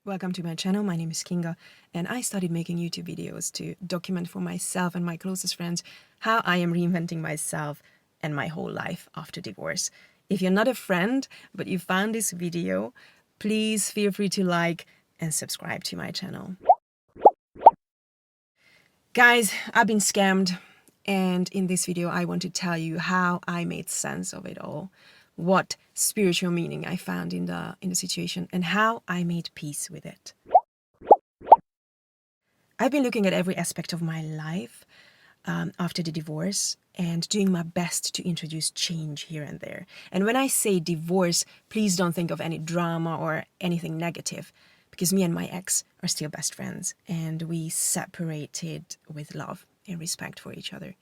Welcome to my channel. My name is Kinga, and I started making YouTube videos to document for myself and my closest friends how I am reinventing myself and my whole life after divorce. If you're not a friend, but you found this video, please feel free to like and subscribe to my channel. Guys, I've been scammed, and in this video I want to tell you how I made sense of it all, what spiritual meaning I found in the situation, and how I made peace with it. I've been looking at every aspect of my life after the divorce and doing my best to introduce change here and there. And when I say divorce, please don't think of any drama or anything negative, because me and my ex are still best friends and we separated with love and respect for each other.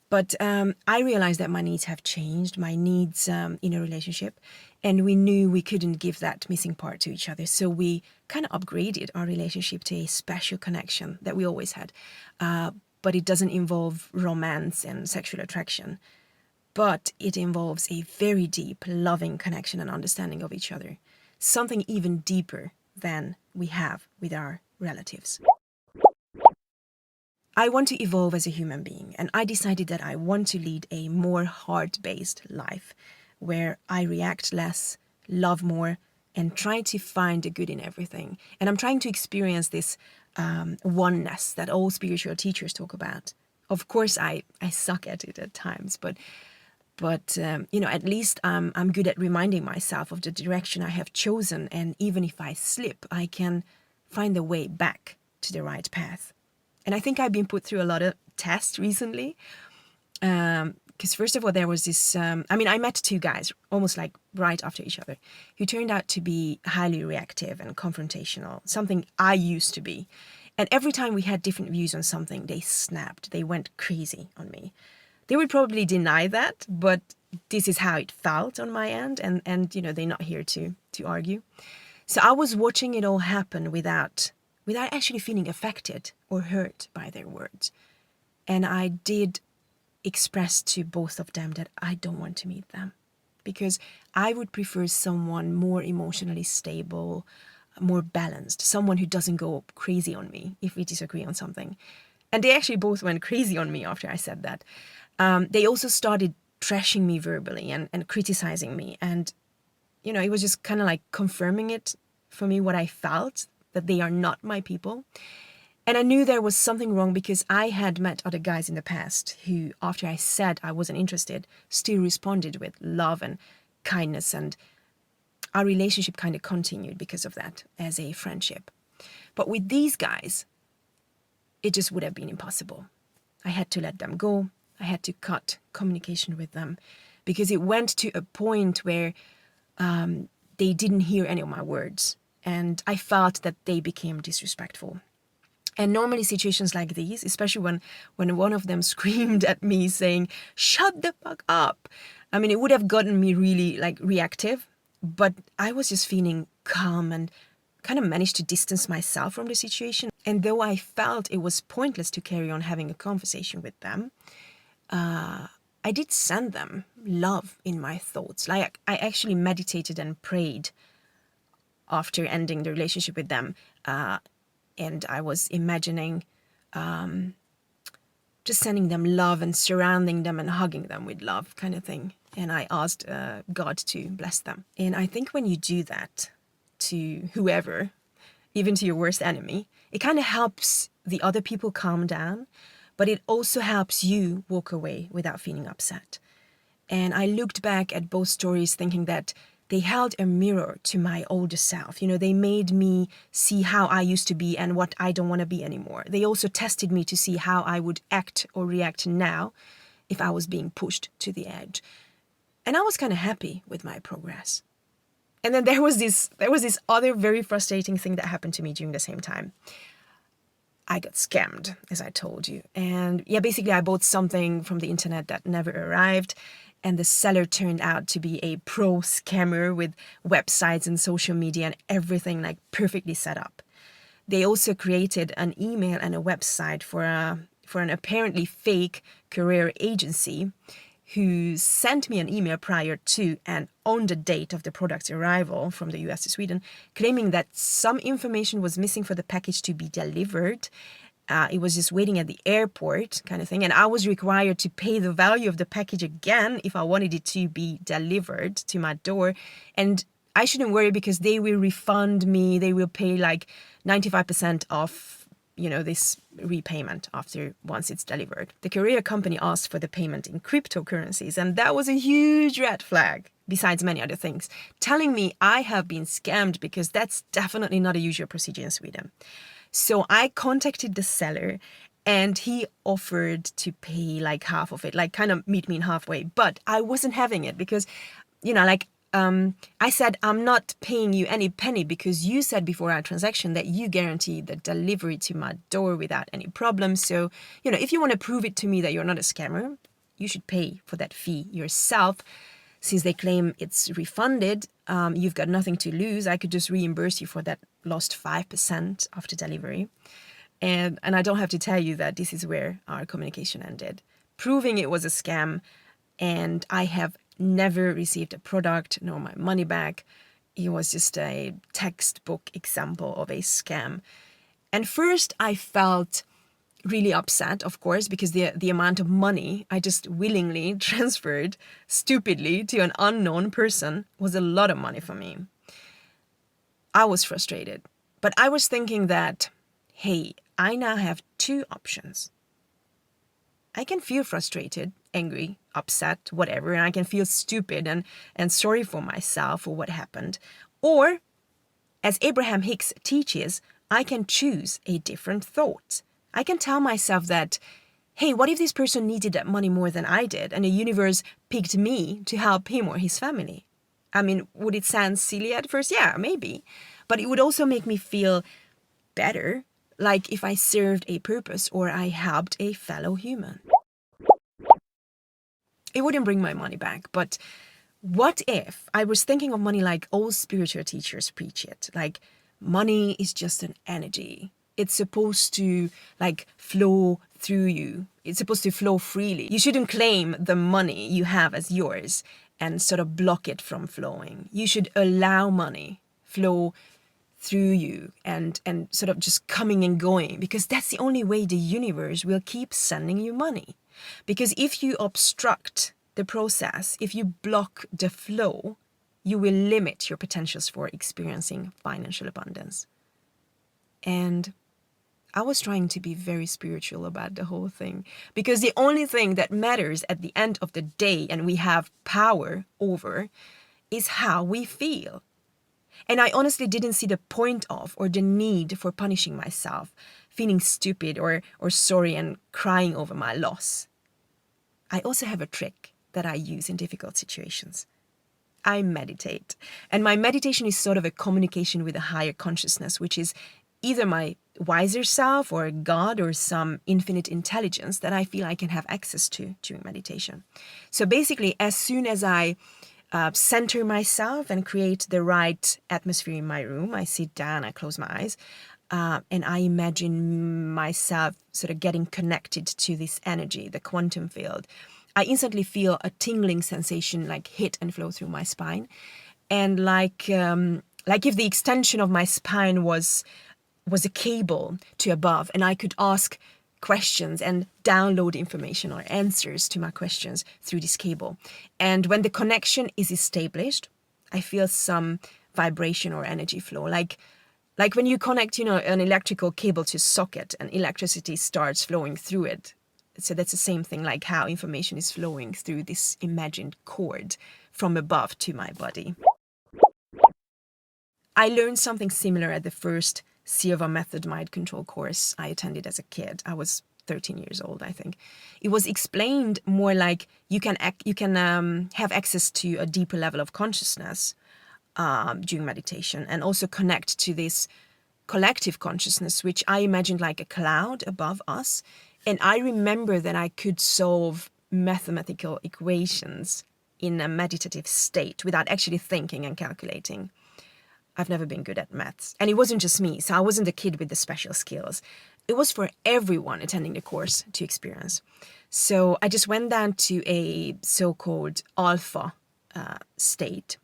But I realized that my needs have changed, my needs in a relationship, and we knew we couldn't give that missing part to each other. So we kind of upgraded our relationship to a special connection that we always had. But it doesn't involve romance and sexual attraction. But it involves a very deep, loving connection and understanding of each other. Something even deeper than we have with our relatives. I want to evolve as a human being, and I decided that I want to lead a more heart-based life where I react less, love more, and try to find the good in everything. And I'm trying to experience this oneness that all spiritual teachers talk about. Of course, I suck at it at times, but you know, at least I'm good at reminding myself of the direction I have chosen, and even if I slip, I can find the way back to the right path. And I think I've been put through a lot of tests recently. Because first of all, there was this, I met two guys almost like right after each other who turned out to be highly reactive and confrontational, something I used to be. And every time we had different views on something, they snapped, they went crazy on me. They would probably deny that, but this is how it felt on my end. And you know, they're not here to argue. So I was watching it all happen without actually feeling affected or hurt by their words. And I did express to both of them that I don't want to meet them, because I would prefer someone more emotionally stable, more balanced, someone who doesn't go crazy on me if we disagree on something. And they actually both went crazy on me after I said that. They also started trashing me verbally and criticizing me. And, you know, it was just kind of like confirming it for me, what I felt, that they are not my people. And I knew there was something wrong, because I had met other guys in the past who, after I said I wasn't interested, still responded with love and kindness, and our relationship kind of continued because of that as a friendship. But with these guys, it just would have been impossible. I had to let them go. I had to cut communication with them, because it went to a point where they didn't hear any of my words. And I felt that they became disrespectful. And normally situations like these, especially when one of them screamed at me saying, "Shut the fuck up," I mean, it would have gotten me really like reactive, but I was just feeling calm and kind of managed to distance myself from the situation. And though I felt it was pointless to carry on having a conversation with them, I did send them love in my thoughts. Like, I actually meditated and prayed after ending the relationship with them. And I was imagining just sending them love and surrounding them and hugging them with love, kind of thing. And I asked God to bless them. And I think when you do that to whoever, even to your worst enemy, it kind of helps the other people calm down, but it also helps you walk away without feeling upset. And I looked back at both stories thinking that they held a mirror to my older self. You know, they made me see how I used to be and what I don't want to be anymore. They also tested me to see how I would act or react now if I was being pushed to the edge. And I was kind of happy with my progress. And then there was this other very frustrating thing that happened to me during the same time. I got scammed, as I told you. And yeah, basically I bought something from the internet that never arrived. And the seller turned out to be a pro scammer with websites and social media and everything like perfectly set up. They also created an email and a website for an apparently fake career agency who sent me an email prior to and on the date of the product's arrival from the US to Sweden, claiming that some information was missing for the package to be delivered. It was just waiting at the airport kind of thing. And I was required to pay the value of the package again if I wanted it to be delivered to my door. And I shouldn't worry because they will refund me. They will pay like 95% off, this repayment once it's delivered. The courier company asked for the payment in cryptocurrencies. And that was a huge red flag, besides many other things, telling me I have been scammed because that's definitely not a usual procedure in Sweden. So I contacted the seller and he offered to pay like half of it, like kind of meet me in halfway. But I wasn't having it because, I said, I'm not paying you any penny because you said before our transaction that you guarantee the delivery to my door without any problem. So, if you want to prove it to me that you're not a scammer, you should pay for that fee yourself. Since they claim it's refunded, you've got nothing to lose. I could just reimburse you for that lost 5% after delivery. And I don't have to tell you that this is where our communication ended, proving it was a scam. And I have never received a product nor my money back. It was just a textbook example of a scam. And first I felt really upset, of course, because the amount of money I just willingly transferred stupidly to an unknown person was a lot of money for me. I was frustrated, but I was thinking that, hey, I now have two options. I can feel frustrated, angry, upset, whatever, and I can feel stupid and sorry for myself for what happened. Or, as Abraham Hicks teaches, I can choose a different thought. I can tell myself that, hey, what if this person needed that money more than I did and the universe picked me to help him or his family? I mean, would it sound silly at first? Yeah, maybe. But it would also make me feel better, like if I served a purpose or I helped a fellow human. It wouldn't bring my money back, but what if I was thinking of money like all spiritual teachers preach it? Like, money is just an energy. It's supposed to flow through you. It's supposed to flow freely. You shouldn't claim the money you have as yours and sort of block it from flowing. You should allow money flow through you and sort of just coming and going, because that's the only way the universe will keep sending you money. Because if you obstruct the process, if you block the flow, you will limit your potentials for experiencing financial abundance. And I was trying to be very spiritual about the whole thing, because the only thing that matters at the end of the day and we have power over is how we feel. And I honestly didn't see the point of or the need for punishing myself, feeling stupid or sorry and crying over my loss. I also have a trick that I use in difficult situations. I meditate. And my meditation is sort of a communication with a higher consciousness, which is either my wiser self or God or some infinite intelligence that I feel I can have access to during meditation. So basically, as soon as I center myself and create the right atmosphere in my room, I sit down, I close my eyes, and I imagine myself sort of getting connected to this energy, the quantum field. I instantly feel a tingling sensation hit and flow through my spine. And like if the extension of my spine was a cable to above, and I could ask questions and download information or answers to my questions through this cable. And when the connection is established, I feel some vibration or energy flow. Like when you connect, an electrical cable to a socket and electricity starts flowing through it. So that's the same thing, like how information is flowing through this imagined cord from above to my body. I learned something similar at the first Silva Method Mind Control course I attended as a kid. I was 13 years old, I think. It was explained more like you can have access to a deeper level of consciousness during meditation, and also connect to this collective consciousness, which I imagined like a cloud above us. And I remember that I could solve mathematical equations in a meditative state without actually thinking and calculating. I've never been good at maths. And it wasn't just me, so I wasn't a kid with the special skills. It was for everyone attending the course to experience. So I just went down to a so-called alpha state,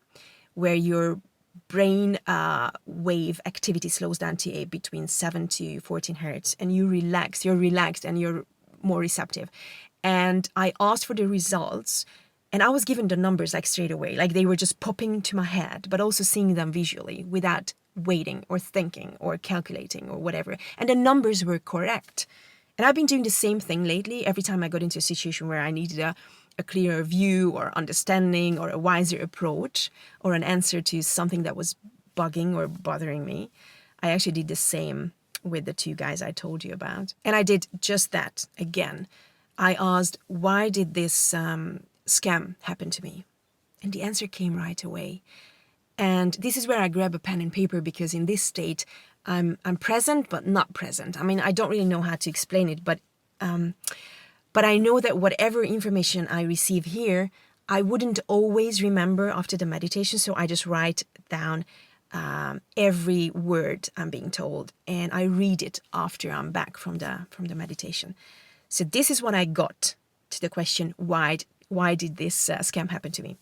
where your brain wave activity slows down to between 7 to 14 hertz, and you're relaxed, and you're more receptive. And I asked for the results, and I was given the numbers like straight away, like they were just popping to my head, but also seeing them visually without waiting or thinking or calculating or whatever. And the numbers were correct. And I've been doing the same thing lately. Every time I got into a situation where I needed a clearer view or understanding or a wiser approach or an answer to something that was bugging or bothering me, I actually did the same with the two guys I told you about. And I did just that again. I asked, why did this scam happen to me? And the answer came right away. And this is where I grab a pen and paper, because in this state, I'm present but not present. I mean, I don't really know how to explain it, but I know that whatever information I receive here, I wouldn't always remember after the meditation. So I just write down every word I'm being told, and I read it after I'm back from the meditation. So this is what I got to the question, why did this scam happen to me?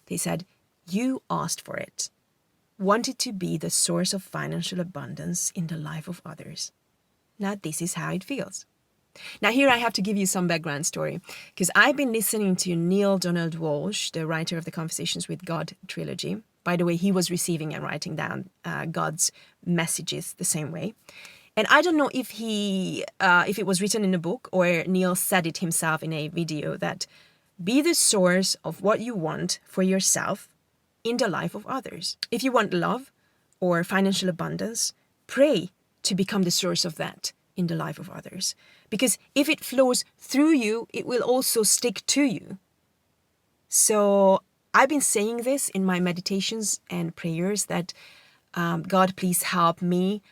They said, you asked for it, wanted to be the source of financial abundance in the life of others. Now this is how it feels. Now here I have to give you some background story, because I've been listening to Neil Donald Walsh, the writer of the Conversations with God trilogy. By the way, he was receiving and writing down God's messages the same way. And I don't know if it was written in a book or Neil said it himself in a video, that be the source of what you want for yourself in the life of others. If you want love or financial abundance, pray to become the source of that in the life of others. Because if it flows through you, it will also stick to you. So I've been saying this in my meditations and prayers, that God, please help me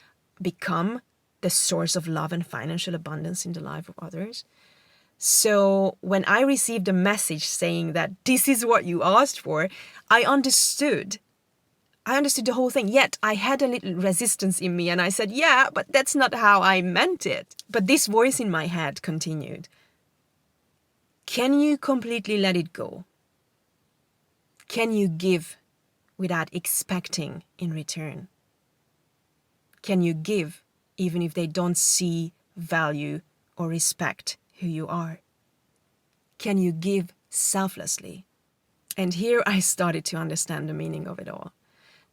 become the source of love and financial abundance in the life of others. So when I received a message saying that this is what you asked for, I understood the whole thing. Yet I had a little resistance in me, and I said, yeah, but that's not how I meant it. But this voice in my head continued. Can you completely let it go? Can you give without expecting in return? Can you give even if they don't see, value, or respect who you are? Can you give selflessly? And here I started to understand the meaning of it all.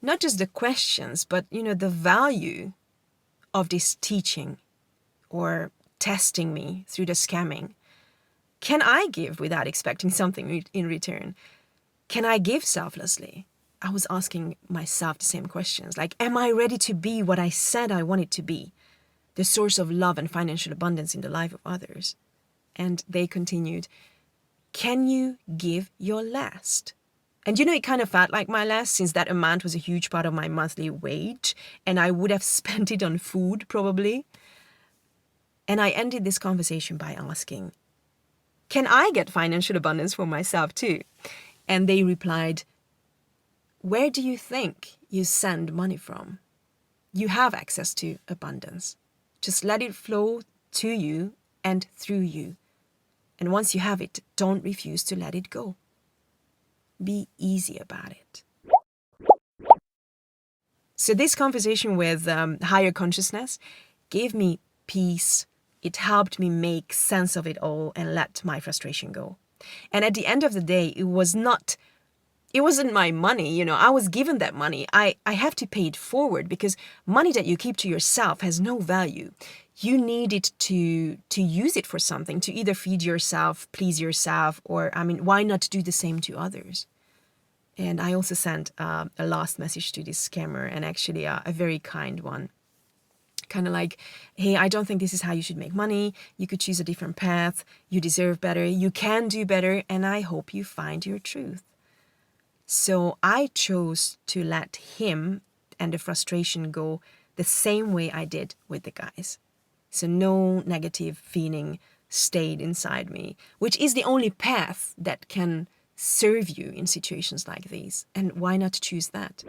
Not just the questions, but the value of this teaching or testing me through the scamming. Can I give without expecting something in return? Can I give selflessly? I was asking myself the same questions, like, am I ready to be what I said I wanted to be? The source of love and financial abundance in the life of others. And they continued, can you give your last? And it kind of felt like my last, since that amount was a huge part of my monthly wage, and I would have spent it on food probably. And I ended this conversation by asking, can I get financial abundance for myself too? And they replied, where do you think you send money from? You have access to abundance. Just let it flow to you and through you. And once you have it, don't refuse to let it go. Be easy about it. So this conversation with higher consciousness gave me peace. It helped me make sense of it all and let my frustration go. And at the end of the day, it wasn't my money. I was given that money. I have to pay it forward, because money that you keep to yourself has no value. You need it to use it for something, to either feed yourself, please yourself, or, why not do the same to others? And I also sent a last message to this scammer, and actually a very kind one. Kind of like, hey, I don't think this is how you should make money. You could choose a different path. You deserve better. You can do better. And I hope you find your truth. So I chose to let him and the frustration go the same way I did with the guys. So no negative feeling stayed inside me, which is the only path that can serve you in situations like these. And why not choose that?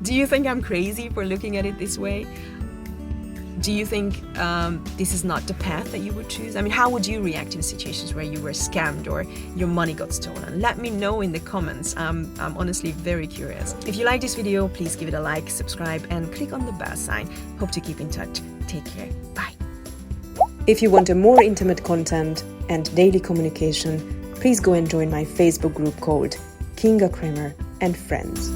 Do you think I'm crazy for looking at it this way? Do you think this is not the path that you would choose? I mean, how would you react in situations where you were scammed or your money got stolen? Let me know in the comments. I'm honestly very curious. If you like this video, please give it a like, subscribe, and click on the bell sign. Hope to keep in touch. Take care. Bye. If you want a more intimate content and daily communication, please go and join my Facebook group called Kinga, Kremer and Friends.